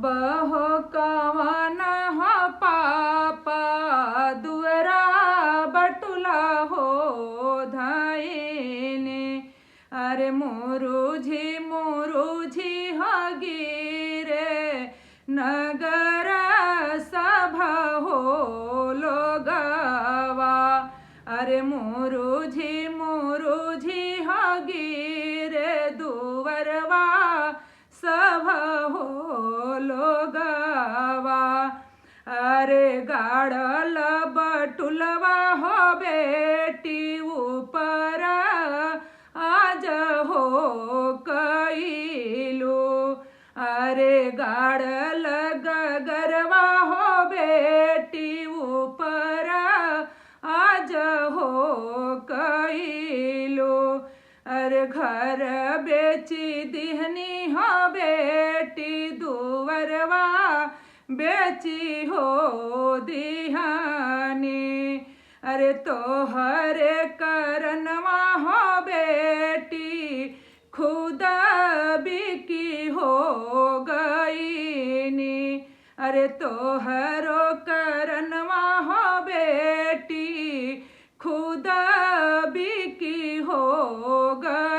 बहो कवन पापा दुअरा बटुला हो धाइने। अरे मुरुझी हगिरे नगर सभा हो लोगवा। अरे मुरुझी हगिरे दुवरवा सभा हो लोगवा। अरे गाड़ल बटुलवा हो बेटी ऊपर आज हो कैलू। अरे गाड़ल गगरवा हो बेटी ऊपर आज हो कैलू। अरे घर बेची दिहनी हो बेटी दुवरवा बेची हो दिहानी। अरे तोहरे करनवा हो बेटी खुदा बिकी हो गईनी। अरे तोहरो करनवा हो बेटी खुदा बिकी हो गई।